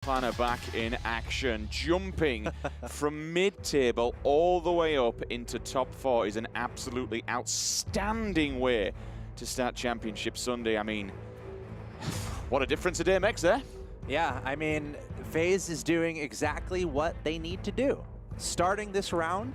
Planner back in action, jumping from mid-table all the way up into top 4 is an absolutely outstanding way to start Championship Sunday. I mean, what a difference a day makes there. Yeah, I mean, FaZe is doing exactly what they need to do. Starting this round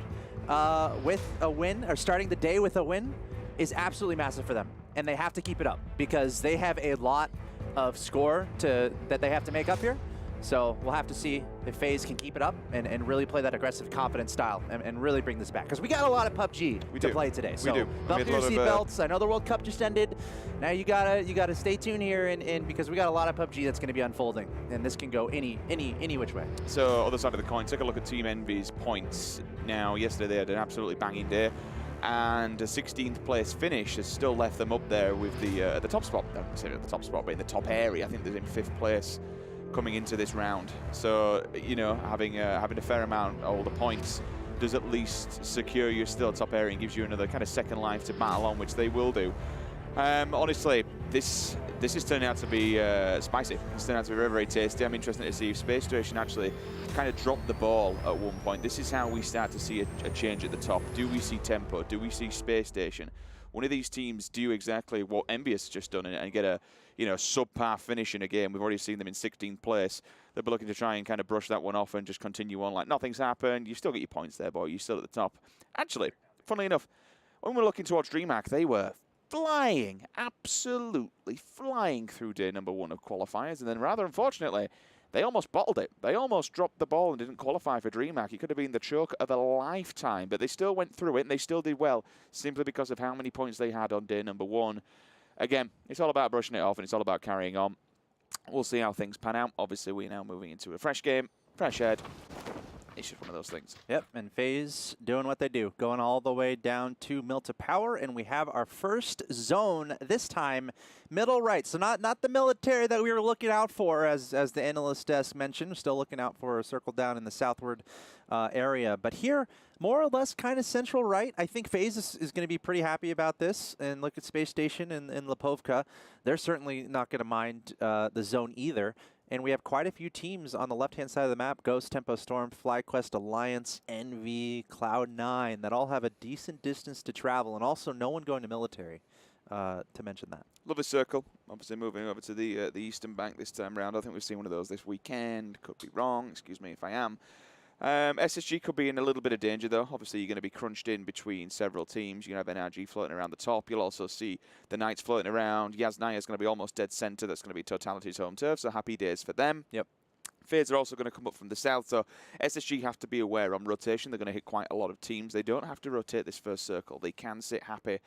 with a win, or starting the day with a win, is absolutely massive for them. And they have to keep it up because they have a lot of score that they have to make up here. So we'll have to see if FaZe can keep it up and really play that aggressive, confident style and really bring this back. Because we got a lot of PUBG to play today. So we do. Belt your seatbelts. I know the World Cup just ended. Now you gotta stay tuned here and because we got a lot of PUBG that's going to be unfolding, and this can go any which way. So other side of the coin, take a look at Team Envy's points. Now yesterday they had an absolutely banging day, and a 16th place finish has still left them up there with the top spot. I don't say the top spot, but in the top area. I think they're in 5th place coming into this round. So, you know, having a fair amount of all the points does at least secure you still top area and gives you another kind of second life to battle on, which they will do. Honestly, this is turning out to be spicy. It's turning out to be very, very tasty. I'm interested to see if Space Station actually kind of dropped the ball at one point. This is how we start to see a change at the top. Do we see Tempo? Do we see Space Station? One of these teams do exactly what Envious has just done and get a subpar finish in a game. We've already seen them in 16th place. They'll be looking to try and kind of brush that one off and just continue on like nothing's happened. You still get your points there, boy. You're still at the top. Actually, funnily enough, when we're looking towards DreamHack, they were flying, absolutely flying through day number 1 of qualifiers, and then rather unfortunately, they almost bottled it. They almost dropped the ball and didn't qualify for DreamHack. It could have been the choke of a lifetime, but they still went through it and they still did well simply because of how many points they had on day number 1. Again, it's all about brushing it off and it's all about carrying on. We'll see how things pan out. Obviously, we're now moving into a fresh game, fresh head. It's just one of those things. Yep, and FaZe doing what they do, going all the way down to Milta Power, and we have our first zone, this time middle right. So not the military that we were looking out for, as the analyst desk mentioned. Still looking out for a circle down in the southward area. But here, more or less kind of central right. I think FaZe is going to be pretty happy about this. And look at Space Station and Lipovka. They're certainly not going to mind the zone either. And we have quite a few teams on the left-hand side of the map: Ghost, Tempo Storm, FlyQuest, Alliance, Envy, Cloud9, that all have a decent distance to travel, and also no one going to military, to mention that. Lovely circle. Obviously moving over to the eastern bank this time around. I think we've seen one of those this weekend. Could be wrong. Excuse me if I am. SSG could be in a little bit of danger, though. Obviously, you're going to be crunched in between several teams. You're going to have NRG floating around the top. You'll also see the Knights floating around. Yasnaya is going to be almost dead center. That's going to be Totality's home turf, so happy days for them. Yep. FaZe are also going to come up from the south, so SSG have to be aware on rotation. They're going to hit quite a lot of teams. They don't have to rotate this first circle. They can sit happy,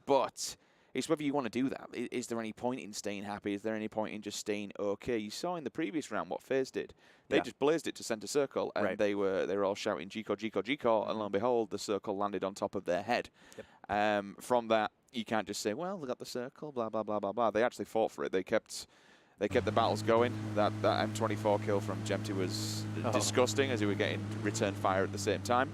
but it's whether you want to do that. Is there any point in staying happy? Is there any point in just staying okay? You saw in the previous round what FaZe did. They just blazed it to center circle, and they were all shouting G-Core, G-Core, G-Core, and lo and behold, the circle landed on top of their head. Yep. From that, you can't just say, well, they got the circle, blah, blah, blah, blah, blah. They actually fought for it. They kept the battles going. That M24 kill from Gemty was disgusting, as he were getting return fire at the same time.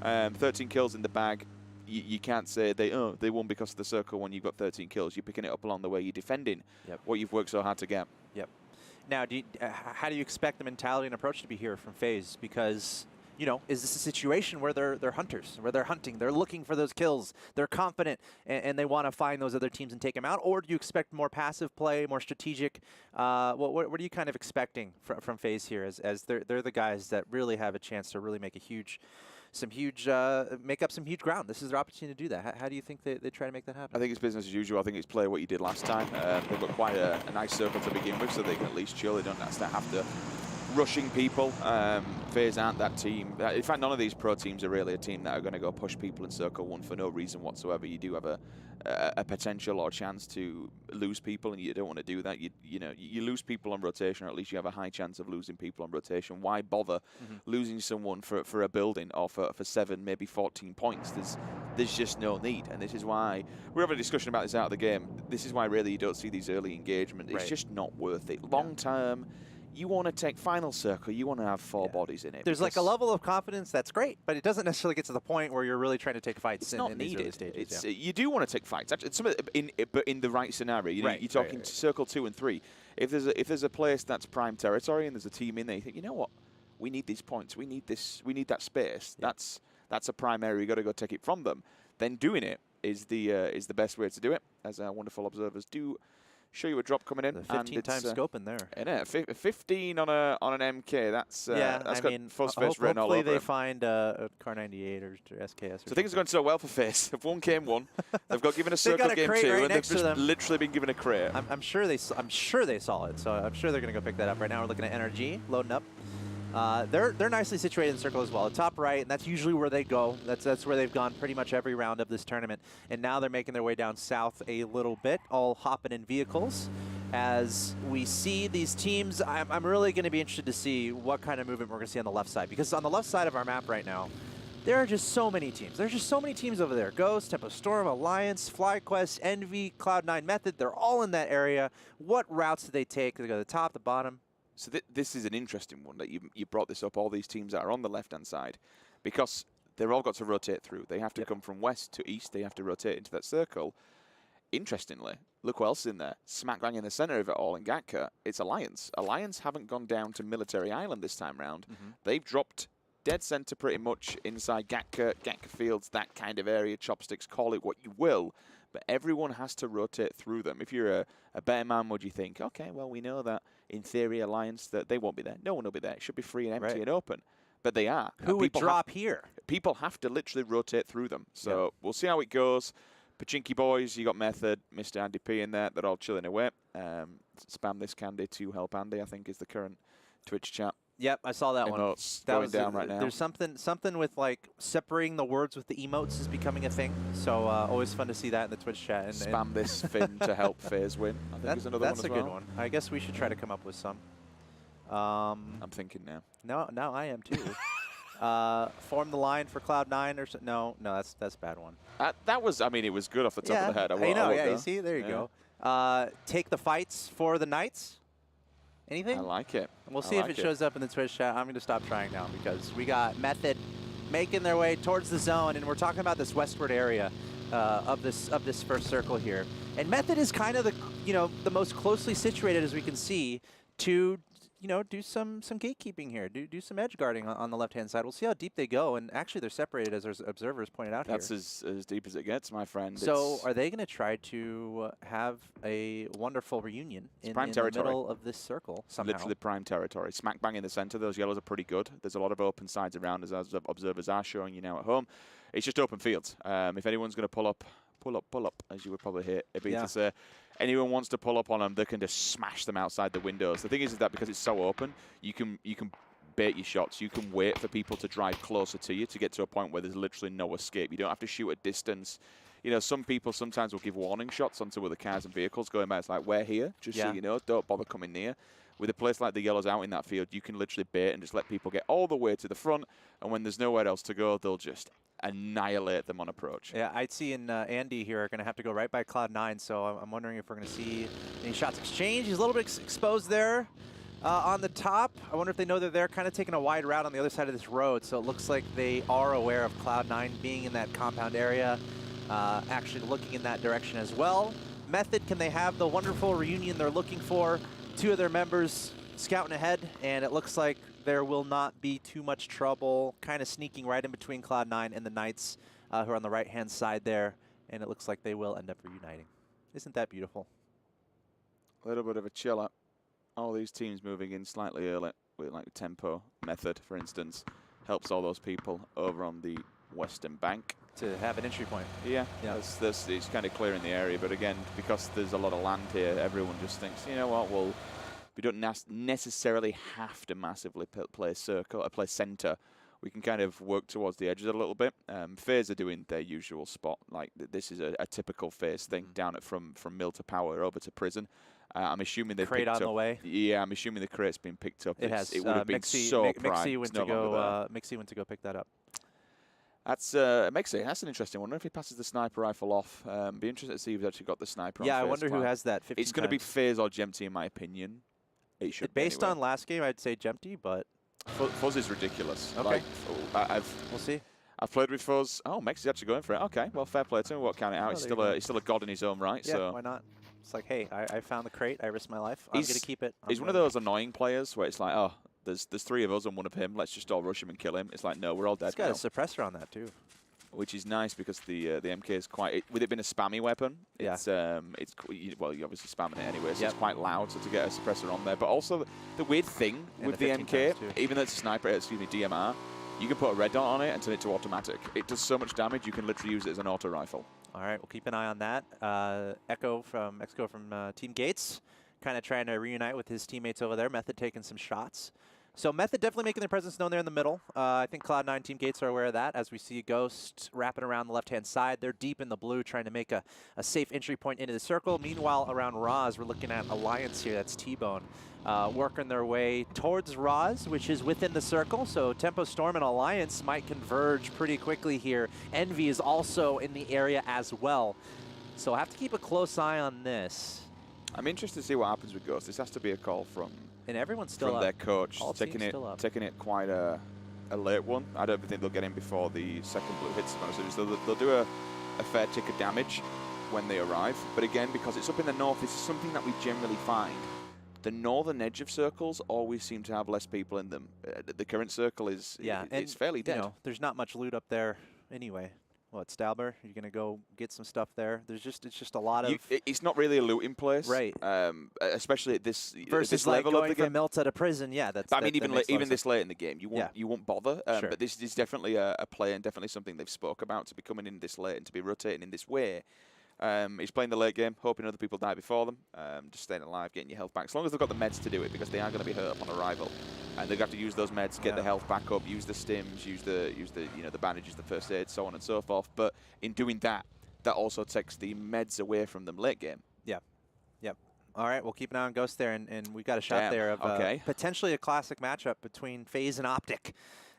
13 kills in the bag. You can't say they won because of the circle when you've got 13 kills. You're picking it up along the way. You're defending what you've worked so hard to get. Yep. Now, how do you expect the mentality and approach to be here from FaZe? Because, you know, is this a situation where they're hunters, where they're hunting, they're looking for those kills, they're confident, and they want to find those other teams and take them out? Or do you expect more passive play, more strategic? What are you kind of expecting from FaZe here, as they're the guys that really have a chance to really make make up some huge ground? This is their opportunity to do that. How do you think they try to make that happen? I think it's business as usual. I think it's play what you did last time. They've got quite a nice circle to begin with, so they can at least chill. They don't have to rushing people. FaZe aren't that team. In fact, none of these pro teams are really a team that are going to go push people in circle 1 for no reason whatsoever. You do have a potential or chance to lose people, and you don't want to do that. You lose people on rotation, or at least you have a high chance of losing people on rotation. Why bother losing someone for a building or for 7, maybe 14 points? There's just no need, and this is why we're having a discussion about this out of the game. This is why really you don't see these early engagements. It's just not worth it. Long term, you want to take final circle, you want to have 4 bodies in it. There's like a level of confidence that's great, but it doesn't necessarily get to the point where you're really trying to take fights in these early stages. You do want to take fights, actually, but in the right scenario. You know, you're talking circle 2 and 3. If there's a place that's prime territory and there's a team in there, you think, you know what, we need these points, we need this, we need that space. Yeah. That's a prime area. You got to go take it from them. Then doing it is the best way to do it, as our wonderful observers do show you a drop coming in. The 15 times scope in there. And 15 on an MK. That's that's got FuzzFace written all over. Hopefully they find a Car 98 or SKS. So things are going so well for Face. They've won game 1. They've got given a circle game 2, and they've just literally been given a crate. I'm sure they saw it. So I'm sure they're going to go pick that up. Right now we're looking at NRG loading up. They're nicely situated in circle as well. The top right, and that's usually where they go. That's where they've gone pretty much every round of this tournament. And now they're making their way down south a little bit, all hopping in vehicles. As we see these teams, I'm really going to be interested to see what kind of movement we're going to see on the left side. Because on the left side of our map right now, there are just so many teams. There's just so many teams over there. Ghost, Tempo Storm, Alliance, FlyQuest, Envy, Cloud9 Method. They're all in that area. What routes do they take? Do they go to the top, the bottom? So this is an interesting one that you brought this up, all these teams that are on the left-hand side, because they've all got to rotate through. They have to come from west to east. They have to rotate into that circle. Interestingly, look what else is in there. Smack bang in the center of it all in Gatka, it's Alliance. Alliance haven't gone down to Military Island this time round. They've dropped dead center pretty much inside Gatka Fields, that kind of area, chopsticks, call it what you will. But everyone has to rotate through them. If you're a better man, would you think, okay, well, we know that in theory, Alliance, that they won't be there. No one will be there. It should be free and empty and open. But they are. Who would drop here? People have to literally rotate through them. So we'll see how it goes. Pachinki boys, you got Method, Mr. Andy P in there. They're all chilling away. Spam this candy to help Andy, I think, is the current Twitch chat. Yep, I saw that one. Emotes going down right now. There's something with like separating the words with the emotes is becoming a thing. So always fun to see that in the Twitch chat. And spam this Finn to help FaZe win. I think is another one as well. That's a good one. I guess we should try to come up with some. I'm thinking now. No, I am too. Form the line for Cloud9 or so. No, that's a bad one. That was, I mean, it was good off the top of the head. You see, there you go. Take the fights for the Knights. Anything? I like it. We'll see if it shows up in the Twitch chat. I'm going to stop trying now because we got Method making their way towards the zone, and we're talking about this westward area of this first circle here. And Method is kind of the most closely situated, as we can see, to do some gatekeeping here, do some edge guarding on the left-hand side. We'll see how deep they go, and actually they're separated, as our observers pointed out here. That's as deep as it gets, my friend. So are they going to try to have a wonderful reunion in the middle of this circle somehow? Literally prime territory. Smack bang in the center. Those yellows are pretty good. There's a lot of open sides around, as observers are showing you now at home. It's just open fields. If anyone's going to pull up, as you would probably hear Ibita say, anyone wants to pull up on them, they can just smash them outside the windows. The thing is that because it's so open, you can bait your shots. You can wait for people to drive closer to you to get to a point where there's literally no escape. You don't have to shoot at distance. You know, some people sometimes will give warning shots onto other cars and vehicles going by. It's like, we're here, just so you know, don't bother coming near. With a place like the Yellows out in that field, you can literally bait and just let people get all the way to the front, and when there's nowhere else to go, they'll just annihilate them on approach. Yeah, I'd see and Andy here are going to have to go right by Cloud9, so I'm wondering if we're going to see any shots exchanged. He's a little bit exposed there on the top. I wonder if they know that they're kind of taking a wide route on the other side of this road, so it looks like they are aware of Cloud9 being in that compound area, actually looking in that direction as well. Method, can they have the wonderful reunion they're looking for? Two of their members scouting ahead, and it looks like there will not be too much trouble, kind of sneaking right in between Cloud9 and the Knights, who are on the right-hand side there, and it looks like they will end up reuniting. Isn't that beautiful? A little bit of a chill up. All these teams moving in slightly early, with like Tempo, Method, for instance, helps all those people over on the western bank. To have an entry point. Yeah. It's kind of clearing the area, but again, because there's a lot of land here, everyone just thinks, you know what, well, we don't necessarily have to massively play center. We can kind of work towards the edges a little bit. FaZe are doing their usual spot. Like, this is a typical FaZe thing, down from mill to power over to prison. I'm assuming they've crate picked on up. The way. Yeah, I'm assuming the crate's been picked up. It has. It would have been so prime. Mixie went to go pick that up. That's Mexi. That's an interesting one. I wonder if he passes the sniper rifle off. Be interested to see if he's actually got the sniper. Yeah, I wonder who has that. It's going to be FaZe or GMT, in my opinion. It should be Based anyway. on last game, I'd say Jempty, but Fuzz is ridiculous. Okay. Like, we'll see. I've played with Fuzz. Oh, Mex is actually going for it. Okay, well, fair play to him. What count it out? He's still a god in his own right. Yeah, so why not? It's like, hey, I found the crate. I risked my life. I'm gonna keep it. He's one of those annoying players where it's like, oh, there's 3 of us and 1 of him. Let's just all rush him and kill him. It's like, no, we're all dead. He's got a suppressor on that too, which is nice because the MK is quite. With it being a spammy weapon, it's well, you're obviously spamming it anyway, so it's quite loud. So to get a suppressor on there, but also the weird thing with the MK, even though it's a sniper, excuse me, DMR, you can put a red dot on it and turn it to automatic. It does so much damage, you can literally use it as an auto rifle. All right, we'll keep an eye on that. Exco from Team Gates, kind of trying to reunite with his teammates over there. Method taking some shots. So Method definitely making their presence known there in the middle. I think Cloud9 Team Gates are aware of that as we see Ghost wrapping around the left-hand side. They're deep in the blue trying to make a safe entry point into the circle. Meanwhile, around Roz, we're looking at Alliance here. That's T-Bone. Working their way towards Roz, which is within the circle. So Tempo Storm and Alliance might converge pretty quickly here. Envy is also in the area as well. So I have to keep a close eye on this. I'm interested to see what happens with Ghost. This has to be a call from everyone's still from up. Their coach, All taking it quite a late one. I don't think they'll get in before the second blue hits. They'll do a fair tick of damage when they arrive. But again, because it's up in the north, this is something that we generally find. The northern edge of circles always seem to have less people in them. The current circle is it's fairly dead. You know, there's not much loot up there anyway. What, Stalber? You're gonna go get some stuff there. It's just a lot of. It's not really a looting place, right? Especially at this versus this like level going of the from Milta to prison. Yeah, that's. I mean, even this late in the game, you won't bother. Sure. But this is definitely a play and definitely something they've spoke about, to be coming in this late and to be rotating in this way. He's playing the late game, hoping other people die before them, just staying alive, getting your health back. As long as they've got the meds to do it, because they are going to be hurt upon arrival, and they're going to have to use those meds, get the health back up, use the stims, use the the bandages, the first aid, so on and so forth. But in doing that, that also takes the meds away from them late game. Yeah. Yep. All right, we'll keep an eye on Ghost there, and we've got a shot there of potentially a classic matchup between FaZe and Optic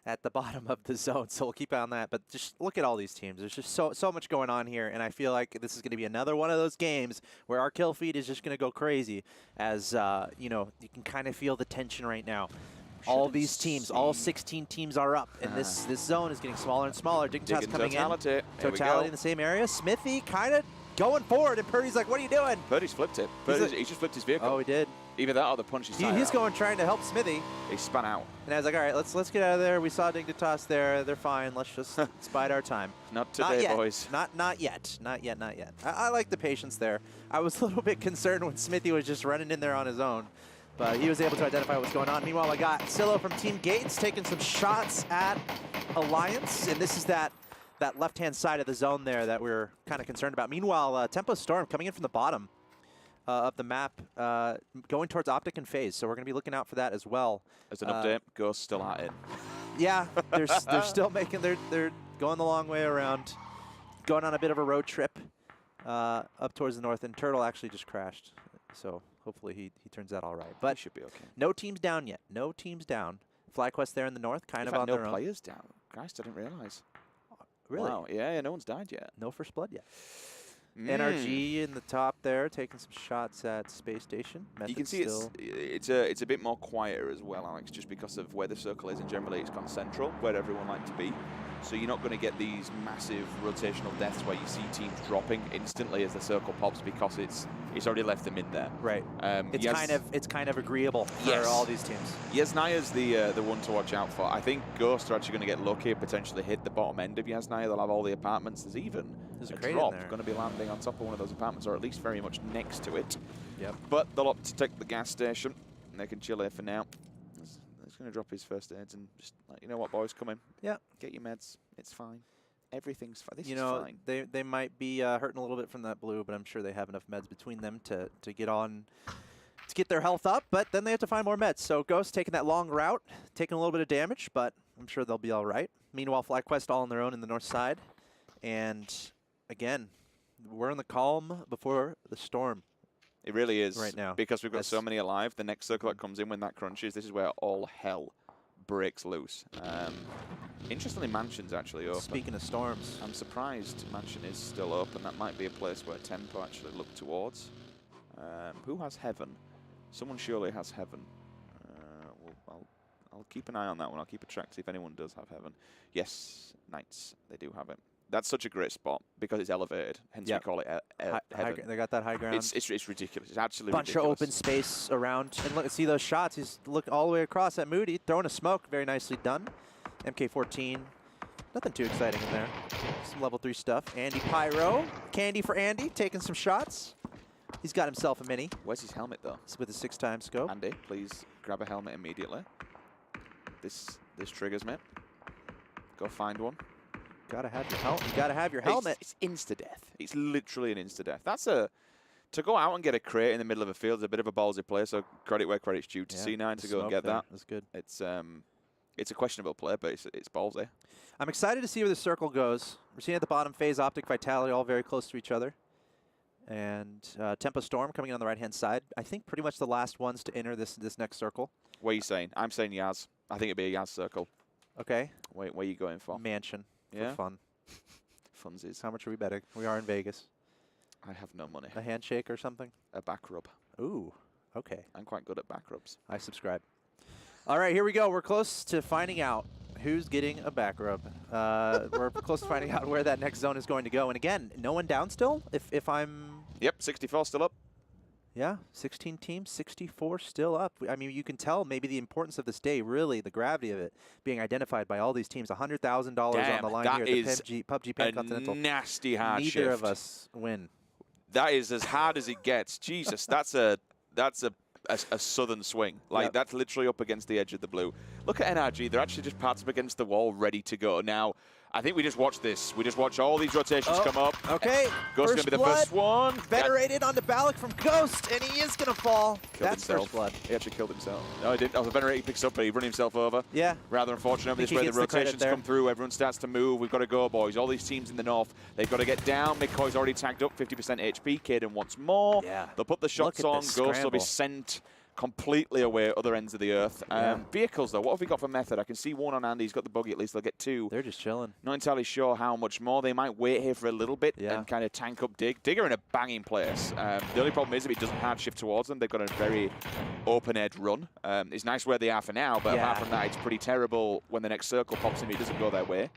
at the bottom of the zone, so we'll keep an eye on that. But just look at all these teams. There's just so much going on here, and I feel like this is going to be another one of those games where our kill feed is just going to go crazy, as you know, you can kind of feel the tension right now. All these teams, all 16 teams are up, and this zone is getting smaller and smaller. Dignitas coming in. Totality in the same area. Smithy kind of going forward, and Purdy's like, what are you doing? Purdy's flipped it. He just flipped his vehicle. Oh, he did. Either that or the punch his He's going trying to help Smithy. He spun out. And I was like, all right, let's get out of there. We saw Dignitas there. They're fine. Let's just bide our time. Not today, boys. Not yet. I like the patience there. I was a little bit concerned when Smithy was just running in there on his own, but he was able to identify what's going on. Meanwhile, I got Silo from Team Gates taking some shots at Alliance, and this is that left-hand side of the zone there that we're kind of concerned about. Meanwhile, Tempo Storm coming in from the bottom of the map, going towards Optic and FaZe, so we're going to be looking out for that as well. As an update, Ghost still at it. Yeah, they're still making, they're going the long way around, going on a bit of a road trip up towards the north, and Turtle actually just crashed, so hopefully he turns out all right. But he should be okay. No teams down yet. No teams down. FlyQuest there in the north, kind of on their own. No players down. Christ, I didn't realize. Really? Wow. Yeah, no one's died yet. No first blood yet. NRG in the top there, taking some shots at Space Station. You can see it's a bit more quieter as well, Alex, just because of where the circle is, and generally it's gone central, where everyone likes to be. So you're not going to get these massive rotational deaths where you see teams dropping instantly as the circle pops, because it's already left them in there. Right. It's kind of agreeable for all these teams. Yasnaya's the one to watch out for. I think Ghost are actually going to get lucky and potentially hit the bottom end of Yasnaya. They'll have all the apartments. There's a drop going to be landing on top of one of those apartments, or at least very much next to it. Yep. But they'll opt to take the gas station, and they can chill here for now. He's going to drop his first aids and just like, you know what, boys, come in. Yeah. Get your meds. It's fine. Everything's fine. This is fine. They might be hurting a little bit from that blue, but I'm sure they have enough meds between them to get their health up, but then they have to find more meds. So Ghost taking that long route, taking a little bit of damage, but I'm sure they'll be all right. Meanwhile, FlyQuest all on their own in the north side. And again, we're in the calm before the storm. It really is. Right now. Because we've got so many alive. The next circle that comes in when that crunches, this is where all hell breaks loose. Interestingly, Mansion's actually open. Speaking of storms, I'm surprised Mansion is still open. That might be a place where Tempo actually looked towards. Who has Heaven? Someone surely has heaven. I'll keep an eye on that one. I'll keep a track to see if anyone does have heaven. Yes, Knights, they do have it. That's such a great spot because it's elevated. Hence we call it heaven. They got that high ground. It's ridiculous. It's absolutely bunch ridiculous. of open space around. And look, see those shots. He's looking all the way across at Moody, throwing a smoke. Very nicely done. MK14. Nothing too exciting in there. Some level 3 stuff. Andy Pyro. Candy for Andy, taking some shots. He's got himself a mini. Where's his helmet, though? It's with a 6x scope. Andy, please grab a helmet immediately. This triggers me. Go find one. Gotta have your helmet. You gotta have your helmet. It's insta-death. It's literally an insta-death. That's a... To go out and get a crate in the middle of a field is a bit of a ballsy play, so credit where credit's due to C9 to go and get that. That's good. It's a questionable play, but it's ballsy. I'm excited to see where the circle goes. We're seeing at the bottom phase Optic Vitality all very close to each other. And Tempo Storm coming in on the right-hand side. I think pretty much the last ones to enter this next circle. What are you saying? I'm saying Yaz. I think it'd be a Yaz circle. Okay. Wait, where are you going for? Mansion. Yeah? For fun. Funsies. How much are we betting? We are in Vegas. I have no money. A handshake or something? A back rub. Ooh. Okay. I'm quite good at back rubs. I subscribe. All right, here we go. We're close to finding out who's getting a back rub. We're close to finding out where that next zone is going to go. And again, no one down still? If I'm... Yep, 64 still up. Yeah, 16 teams, 64 still up. I mean, you can tell maybe the importance of this day, really, the gravity of it being identified by all these teams. $100,000 on the line here at the PUBG Pan Continental. Nasty hard Neither shift. of us win. That is as hard as it gets. Jesus, that's a southern swing. Like, that's literally up against the edge of the blue. Look at NRG. They're actually just parts up against the wall, ready to go. Now, I think we just watched this. We just watch all these rotations come up. Okay. Ghost's going to be the first one. Venerated onto Balak from Ghost, and he is going to fall. That's himself. first blood. He actually killed himself. No, he didn't. Oh, the Venerated picks up, but he run himself over. Yeah. Rather unfortunate. This is where the rotations come through. Everyone starts to move. We've got to go, boys. All these teams in the north, they've got to get down. McCoy's already tagged up, 50% HP. Caden wants more. Yeah. They'll put the shots on. Ghost will be sent completely away at other ends of the earth. Vehicles, though, what have we got for method? I can see one on Andy. He's got the buggy. At least they'll get two. They're just chilling. Not entirely sure how much more. They might wait here for a little bit and kind of tank up Dig. Digger in a banging place. The only problem is if he doesn't hard shift towards them, they've got a very open-edge run. It's nice where they are for now, but apart from that, it's pretty terrible when the next circle pops in. It doesn't go their way.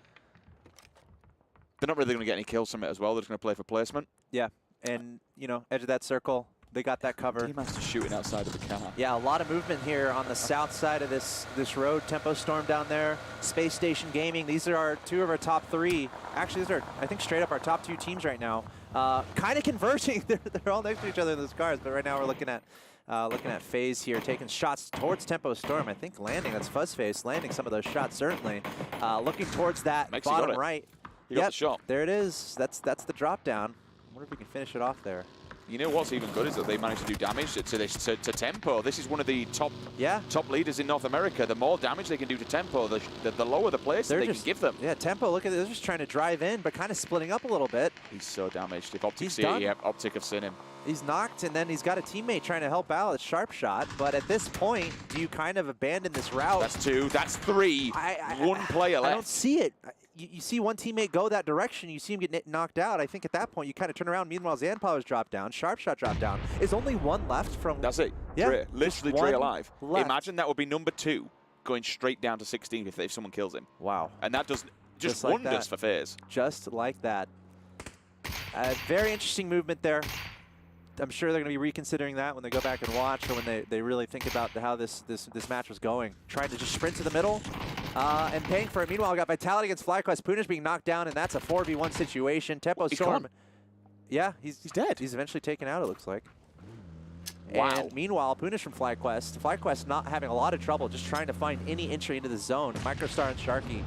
They're not really going to get any kills from it as well. They're just going to play for placement. Yeah, and, you know, edge of that circle. They got that cover. Team Master shooting outside of the car. Yeah, a lot of movement here on the south side of this road. Tempo Storm down there, Space Station Gaming. These are two of our top 3. Actually, these are, I think, straight up our top 2 teams right now. Kind of converging. They're all next to each other in those cars, but right now we're looking at FaZe here, taking shots towards Tempo Storm. I think landing, that's Fuzzface, landing some of those shots, certainly. Looking towards that bottom right. He got the shot. There it is. That's the drop down. I wonder if we can finish it off there. You know what's even good is that they managed to do damage to Tempo. This is one of the top leaders in North America. The more damage they can do to Tempo, the lower the place they can give them. Yeah, Tempo, look at this, just trying to drive in, but kind of splitting up a little bit. He's so damaged. If Optic see it, Optic have seen him. He's knocked, and then he's got a teammate trying to help out. It's Sharp Shot, but at this point, do you kind of abandon this route? That's 2. That's 3. One player left. I don't see it. You see one teammate go that direction, you see him get knocked out. I think at that point, you kind of turn around. Meanwhile, Zanpower's dropped down. Sharp Shot dropped down. Is only one left from... That's it. Yeah. Dre. Literally Dre alive. Left. Imagine that would be number 2 going straight down to 16 if someone kills him. Wow. And that does just like wonders for FaZe. Just like that. Very interesting movement there. I'm sure they're going to be reconsidering that when they go back and watch, or when they really think about how this match was going. Trying to just sprint to the middle and paying for it. Meanwhile, we got Vitality against FlyQuest. Punish being knocked down, and that's a 4v1 situation. Tempo Storm. Yeah, he's dead. He's eventually taken out, it looks like. Wow. And meanwhile, Punish from FlyQuest. FlyQuest not having a lot of trouble, just trying to find any entry into the zone. Microstar and Sharky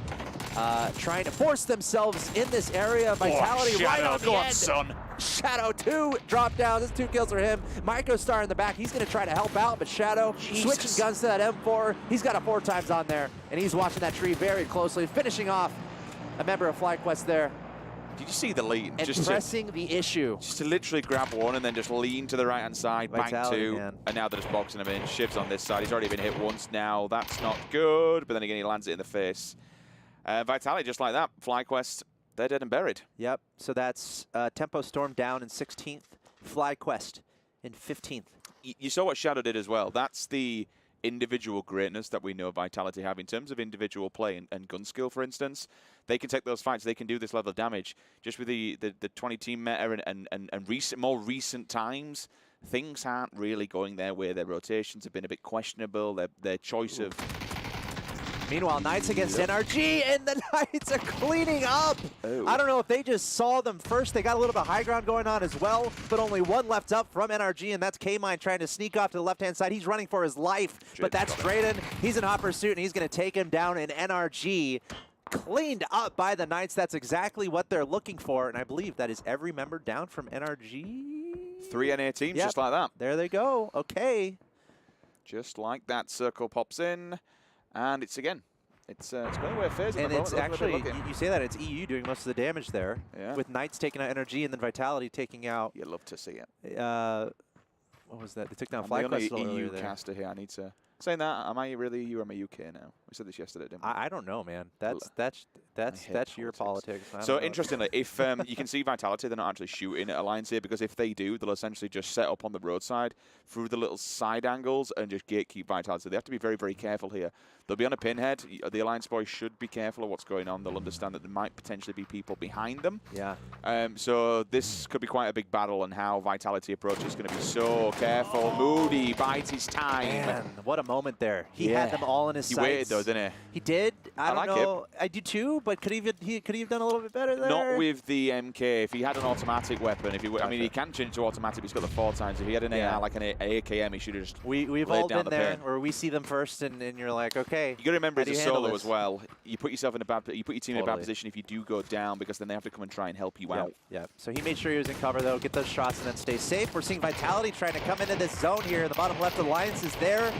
trying to force themselves in this area. Vitality right on the end. Son. Shadow 2 drop down. This 2 kills for him. Microstar in the back. He's going to try to help out, but Shadow switching guns to that M4. He's got a 4 times on there, and he's watching that tree very closely, finishing off a member of FlyQuest there. Did you see the lean? And just pressing the issue. Just to literally grab one and then just lean to the right-hand side, bang 2, and now they're just boxing him in. Shiv's on this side. He's already been hit once now. That's not good, but then again, he lands it in the face. Vitality, just like that. FlyQuest, they're dead and buried. Yep, so that's Tempo Storm down in 16th. FlyQuest in 15th. You saw what Shadow did as well. That's the individual greatness that we know Vitality have in terms of individual play and gun skill, for instance. They can take those fights. They can do this level of damage. Just with the 20-team meta and more recent times, things aren't really going their way. Their rotations have been a bit questionable. Their choice of... Meanwhile, Knights against NRG, and the Knights are cleaning up. Oh. I don't know if they just saw them first. They got a little bit of high ground going on as well, but only one left up from NRG, and that's K-Mine trying to sneak off to the left-hand side. He's running for his life, but that's Drayden. He's in hot pursuit, and he's going to take him down, and NRG cleaned up by the Knights. That's exactly what they're looking for, and I believe that is every member down from NRG. 3 NA teams, just like that. There they go. Okay. Just like that, circle pops in. And it's again, it's going away phase. And it's actually, you say that, it's EU doing most of the damage there. Yeah. With Knights taking out Energy and then Vitality taking out. You love to see it. What was that? They took down FlyQuest I'm the only EU there. caster here. I need to. Saying that, am I really EU or am I UK now? We said this yesterday, didn't we? I don't know, man. That's your politics. So interestingly, if you can see Vitality, they're not actually shooting at Alliance here, because if they do, they'll essentially just set up on the roadside through the little side angles and just gatekeep Vitality. They have to be very, very careful here. They'll be on a pinhead. The Alliance boys should be careful of what's going on. They'll understand that there might potentially be people behind them. Yeah. So this could be quite a big battle, and how Vitality approach is going to be so careful. Moody bites his time. Man, what a moment there. He had them all in his sights. He waited though, didn't he? He did. I don't know. Him. I do too, but could he have done a little bit better there? Not with the MK. If he had an automatic weapon, I mean, he can change to automatic, but he's got the 4 times. If he had an AR like an AKM, he should have just We've all been there, where we see them first, and you're like, okay. You got to remember, it's a solo as well. You put yourself in a bad, you put your team in a bad position if you do go down, because then they have to come and try and help you out. Yeah. So he made sure he was in cover though, get those shots, and then stay safe. We're seeing Vitality trying to come into this zone here. The bottom left Alliance is there.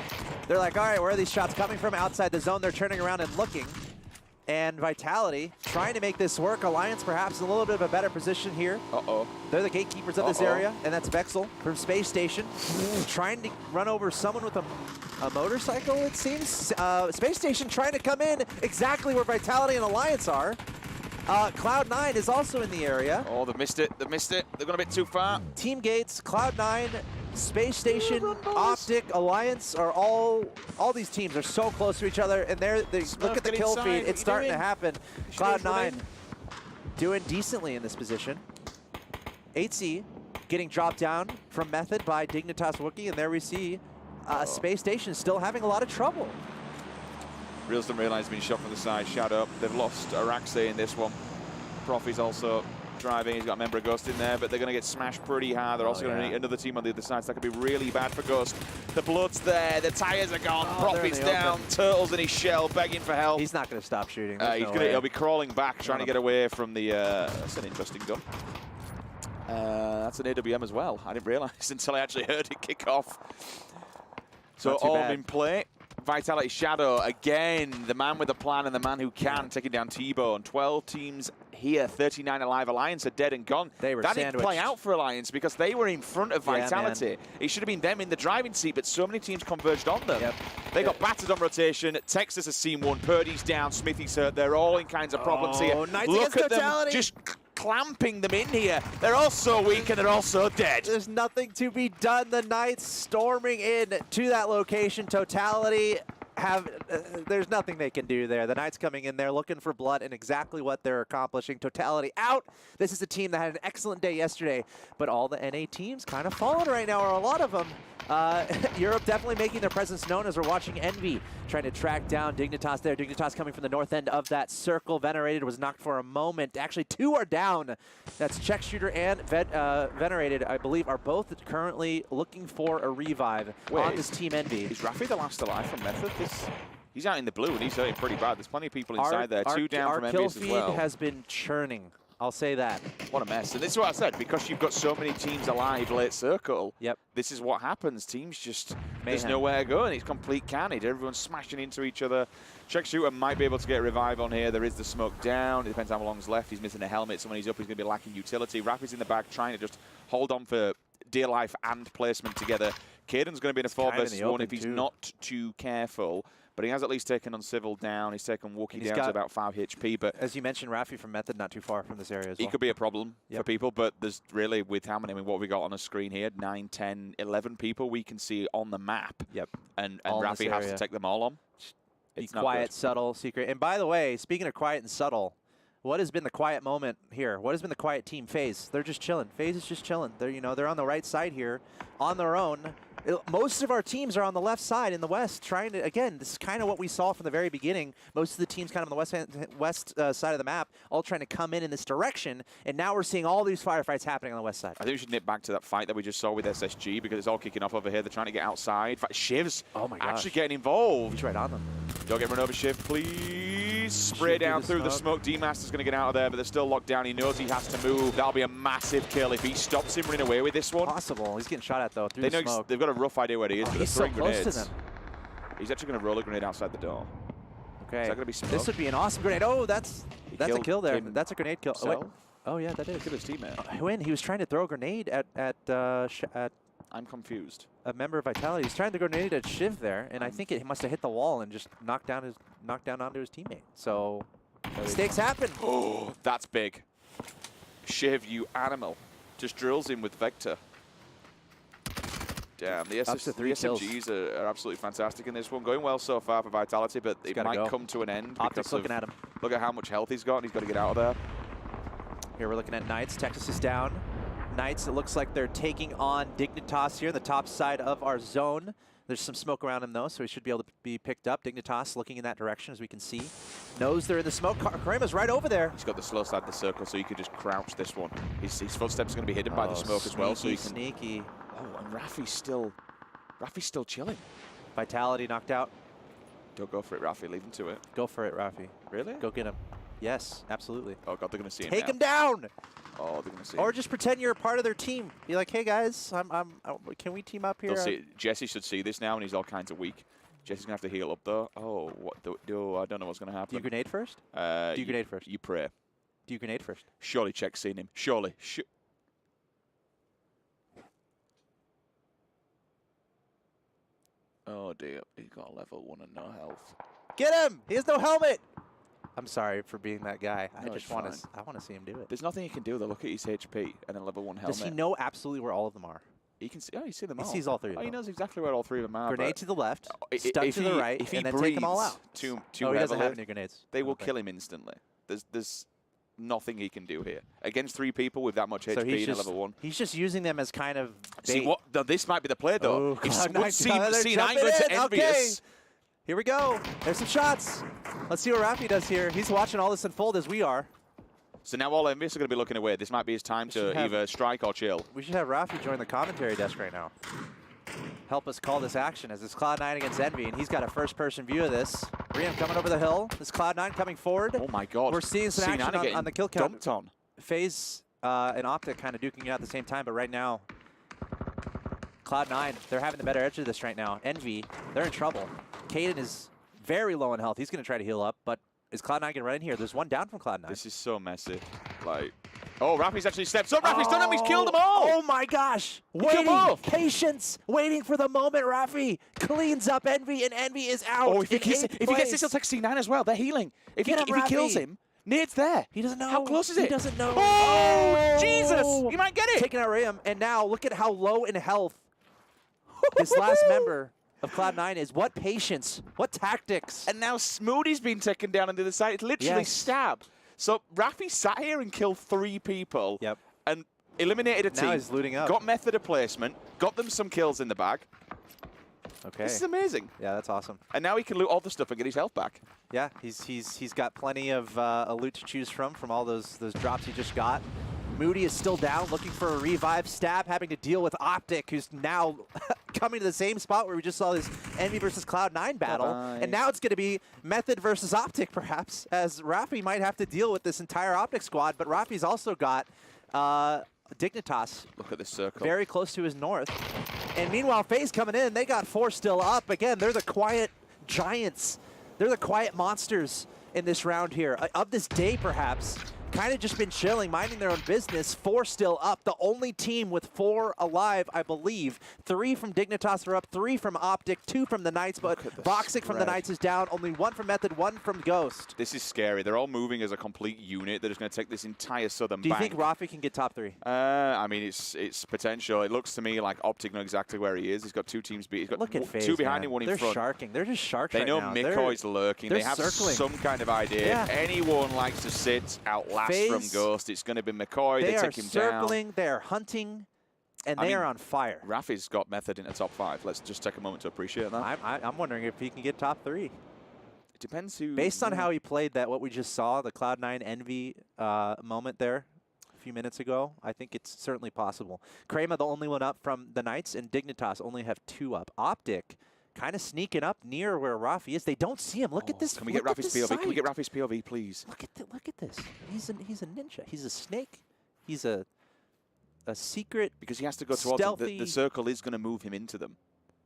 They're like, all right, where are these shots coming from? Outside the zone, they're turning around and looking. And Vitality trying to make this work. Alliance perhaps in a little bit of a better position here. Uh-oh. They're the gatekeepers of this area, and that's Vexel from Space Station. Trying to run over someone with a motorcycle, it seems. Space Station trying to come in exactly where Vitality and Alliance are. Cloud9 is also in the area. Oh, they've missed it. They've missed it. They've gone a bit too far. Team Gates, Cloud9, Space Station, Optic, Alliance are all these teams are so close to each other, and they look at the kill feed. It's starting to happen. Cloud9 doing decently in this position. 8C getting dropped down from Method by Dignitas Wookie, and there we see Space Station still having a lot of trouble. Reals don't realize he's been shot from the side. Shadow. They've lost Araxe in this one. Profi's also driving. He's got a member of Ghost in there, but they're going to get smashed pretty hard. They're also going to need another team on the other side, so that could be really bad for Ghost. The blood's there. The tires are gone. Profit's down. Turtle's in his shell, begging for help. He's not going to stop shooting. He'll be crawling back, trying to get away from the... that's an interesting gun. That's an AWM as well. I didn't realize until I actually heard it kick off. So all in play. Vitality Shadow, again, the man with the plan and the man who can, taking down T-Bone. 12 teams here, 39 alive. Alliance are dead and gone. They were that didn't play out for Alliance because they were in front of Vitality. It should have been them in the driving seat, but so many teams converged on them. They got battered on rotation. Texas has seen one. Purdy's down. Smithy's hurt. They're all in kinds of problems here. Look at them just clamping them in here. They're all so weak and they're all so dead. There's nothing to be done. The Knights storming in to that location. Totality there's nothing they can do there. The Knights coming in there looking for blood and exactly what they're accomplishing. Totality out. This is a team that had an excellent day yesterday, but all the NA teams kind of falling right now, or a lot of them. Europe definitely making their presence known as we're watching Envy trying to track down Dignitas there. Dignitas coming from the north end of that circle. Venerated was knocked for a moment. Actually, 2 are down. That's Check Shooter and Venerated, I believe, are both currently looking for a revive on this Team Envy. Is Rafi the last alive from Method? He's out in the blue and he's hurting pretty bad. There's plenty of people inside there. 2 down from Envy as well. Our kill feed has been churning. I'll say that. What a mess. And this is what I said, because you've got so many teams alive late circle, this is what happens. Teams just, there's nowhere to go, and it's complete carnage. Everyone's smashing into each other. Check Shooter might be able to get a revive on here. There is the smoke down. It depends how long's left. He's missing a helmet. So when he's up, he's going to be lacking utility. Rapi's in the back trying to just hold on for dear life and placement together. Caden's going to be in a 4 versus 1 if he's not too careful. But he has at least taken Uncivil down. He's taken Wookiee down to about 5 HP. But as you mentioned, Rafi from Method not too far from this area as well. He could be a problem for people, but there's really, with how many, I mean, what have we got on the screen here? 9, 10, 11 people we can see on the map. Yep. And Rafi has to take them all on. Be quiet, subtle, secret. And by the way, speaking of quiet and subtle, what has been the quiet moment here? What has been the quiet team? FaZe. They're just chilling. FaZe is just chilling. They're, you know, they're on the right side here, on their own. Most of our teams are on the left side in the west, trying to, again, this is kind of what we saw from the very beginning. Most of the teams kind of on the west side of the map, all trying to come in this direction, and now we're seeing all these firefights happening on the west side. I think we should nip back to that fight that we just saw with SSG, because it's all kicking off over here. They're trying to get outside. In fact, Shiv's actually getting involved. He's right on them. Don't get run over, Shiv, please. Spray down through the smoke. D-Master's going to get out of there, but they're still locked down. He knows he has to move. That'll be a massive kill if he stops him running away with this one. Possible. He's getting shot at, though, through the smoke. They've got a rough idea where he is, but he's so close to them. He's actually going to roll a grenade outside the door. Okay. Is that going to be smoke? This would be an awesome grenade. Oh, that's a kill there. That's a grenade kill. Oh, wait. Oh, yeah, that is. Look at his teammate. When he was trying to throw a grenade at I'm confused. A member of Vitality. He's trying to grenade at Shiv there, and I think it must have hit the wall and just knocked down onto his teammate. So mistakes happen. Oh, that's big. Shiv, you animal. Just drills him with Vector. Damn, the SMGs are absolutely fantastic in this one. Going well so far for Vitality, but it might come to an end. Optics looking at him. Look at how much health he's got, and he's got to get out of there. Here we're looking at Knights. Texas is down. Knights, it looks like they're taking on Dignitas here, the top side of our zone. There's some smoke around him, though, so he should be able to be picked up. Dignitas looking in that direction, as we can see. Knows they're in the smoke. Karema's right over there. He's got the slow side of the circle, so he could just crouch this one. His footsteps are going to be hidden by the smoke as well, so he can... Sneaky. Oh, and Rafi's still chilling. Vitality knocked out. Don't go for it, Rafi. Leave him to it. Go for it, Rafi. Really? Go get him. Yes, absolutely. Oh, God, they're going to see him Take him down! Oh, they're going to see him. Or just pretend you're a part of their team. Be like, hey, guys, can we team up here? Jesse should see this now, and he's all kinds of weak. Jesse's going to have to heal up, though. Oh, what I don't know what's going to happen. Do you grenade first? Do you grenade first? You pray. Do you grenade first? Surely check seen him. Surely. Oh, dear. He's got level 1 and no health. Get him! He has no helmet! I'm sorry for being that guy. No, I want to see him do it. There's nothing he can do, though. Look at his HP and then level 1 helmet. Does he know absolutely where all of them are? He can see. Oh, he's seen them all. He sees all 3 of them. He knows exactly where all 3 of them are. Grenade to the left, stun to the right, and then take them all out. Too he doesn't have any grenades. They will kill him instantly. There's nothing he can do here against 3 people with that much HP and level 1. He's just using them as kind of bait. See what? This might be the play though. If C9 goes to Envious. Here we go. There's some shots. Let's see what Rafi does here. He's watching all this unfold as we are. So now all Envious are going to be looking away. This might be his time to either strike or chill. We should have Rafi join the commentary desk right now. Help us call this action as it's Cloud9 against Envy, and he's got a first-person view of this. Riem coming over the hill. This Cloud9 coming forward. Oh my God! We're seeing some action on the kill count. Dumped on. FaZe and Optic kind of duking it out at the same time, but right now, Cloud9, they're having the better edge of this right now. Envy, they're in trouble. Caden is very low in health. He's going to try to heal up, but is Cloud9 going to run in here? There's one down from Cloud9. This is so messy. Like, oh, Rafi's actually steps up. Rafi's done him. He's killed them all. Oh my gosh. Waiting, patience, waiting for the moment. Rafi cleans up Envy, and Envy is out. Oh, if he gets this, he'll take C9 as well. They're healing. If he kills him, Nade's there. He doesn't know. How close is it? He doesn't know. Oh, Jesus. He might get it. Taking out Riem, and now look at how low in health this last member of Cloud9 is. What patience, what tactics. And now Smoody's been taken down on the other side. It's literally stab. So Rafi sat here and killed 3 people. Yep. And eliminated a team. Now he's looting up. Got method of placement. Got them some kills in the bag. Okay. This is amazing. Yeah, that's awesome. And now he can loot all the stuff and get his health back. Yeah, he's got plenty of loot to choose from all those drops he just got. Moody is still down, looking for a revive. Stab having to deal with Optic, who's now coming to the same spot where we just saw this Envy versus Cloud9 battle. And now it's going to be Method versus Optic, perhaps, as Rafi might have to deal with this entire Optic squad. But Rafi's also got Dignitas. Look at this circle. Very close to his north. And meanwhile, FaZe coming in. They got 4 still up. Again, they're the quiet giants. They're the quiet monsters in this round here. Of this day, perhaps. kind of just been chilling, minding their own business. 4 still up. The only team with 4 alive, I believe. 3 from Dignitas are up, 3 from Optic, 2 from the Knights, but Voxic from the Knights is down. Only 1 from Method, 1 from Ghost. This is scary. They're all moving as a complete unit. They're just going to take this entire southern bank. Do you think Rafi can get top 3? I mean, it's potential. It looks to me like Optic know exactly where he is. He's got 2 teams beat. He's got Look at FaZe, 2 behind him, 1 in They're front. sharking. They're just sharks They know right now. Mikoi's lurking. They have circling. some kind of idea. Yeah. If anyone likes to sit outlast FaZe, from Ghost, it's going to be McCoy. They take are him circling, down. they are hunting, and they are on fire. Rafi's got Method into top 5. Let's just take a moment to appreciate that. I'm wondering if he can get top 3. It depends who... Based on how he played that, what we just saw, the Cloud9 Envy moment there a few minutes ago, I think it's certainly possible. Kramer, the only one up from the Knights, and Dignitas only have 2 up. Optic kind of sneaking up near where Rafi is. They don't see him. Look at this. Can we get Rafi's POV? Can we get Rafi's POV, please? Look at this. He's a ninja. He's a snake. He's a secret. Because he has to go towards the circle is going to move him into them.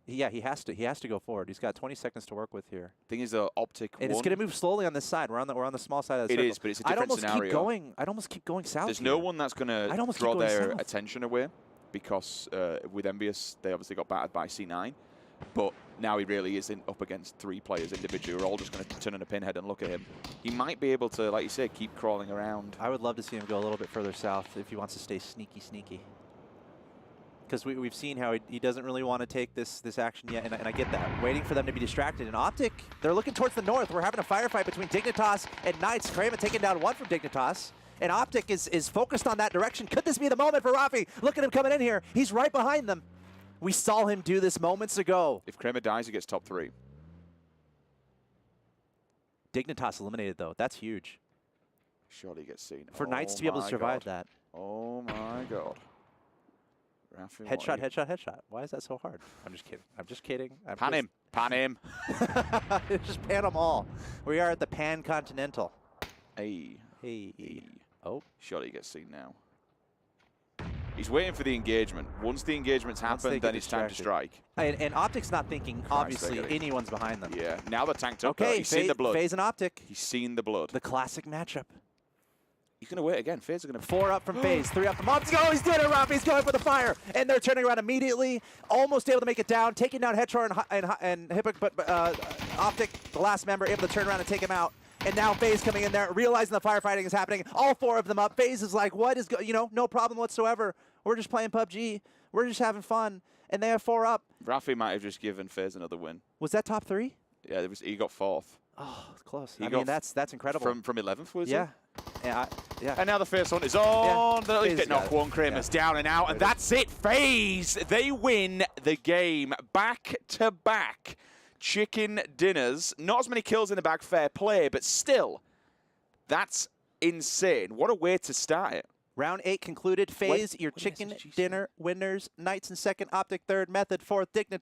Yeah, he has to. He has to go forward. He's got 20 seconds to work with here. Thing is, Optic and it's going to move slowly on this side. We're on the small side of the circle. It is, but it's a different scenario. I'd almost keep going south. There's no one that's going to draw their south. attention away, because with Envious, they obviously got battered by C9. But now he really is up against 3 players individually who are all just going to turn in a pinhead and look at him. He might be able to, like you say, keep crawling around. I would love to see him go a little bit further south if he wants to stay sneaky. Because we've seen how he doesn't really want to take this action yet, and I get that. Waiting for them to be distracted. And Optic, they're looking towards the north. We're having a firefight between Dignitas and Knights. Kramer taking down 1 from Dignitas. And Optic is focused on that direction. Could this be the moment for Rafi? Look at him coming in here. He's right behind them. We saw him do this moments ago. If Kramer dies, he gets top 3. Dignitas eliminated, though. That's huge. Surely he gets seen. For Knights to be able to survive that. Oh, my God. Rafi, headshot. Why is that so hard? I'm just kidding. Pan him. Just pan them all. We are at the Pan Continental. Hey. Oh. Surely he gets seen now. He's waiting for the engagement. Once the engagement's happened, then it's time to strike. And Optic's not thinking, obviously, anyone's behind them. Yeah. Now they're tanked up. Okay, he's seen the blood. FaZe and Optic. He's seen the blood. The classic matchup. He's going to wait again. FaZe are going to... 4 up from FaZe, 3 up from Optic. Oh, he's doing it, Rafi's going for the fire. And they're turning around immediately. Almost able to make it down. Taking down Headshot and Hippoc, but Optic, the last member, able to turn around and take him out. And now FaZe coming in there, realizing the firefighting is happening. All 4 of them up. FaZe is like, what is, no problem whatsoever. We're just playing PUBG. We're just having fun. And they have 4 up. Rafi might have just given FaZe another win. Was that top 3? Yeah, he got 4th. Oh, it's close. I mean, that's incredible. From 11th, was it? Yeah. And now the first one is on. Yeah. He's getting off 1. Kramer's down and out. And that's it. FaZe, they win the game. Back-to-back chicken dinners. Not as many kills in the bag, fair play, but still, that's insane. What a way to start it. Round 8 concluded. FaZe, your chicken dinner winners. Knights in 2nd, Optic 3rd, Method 4th, Dignitas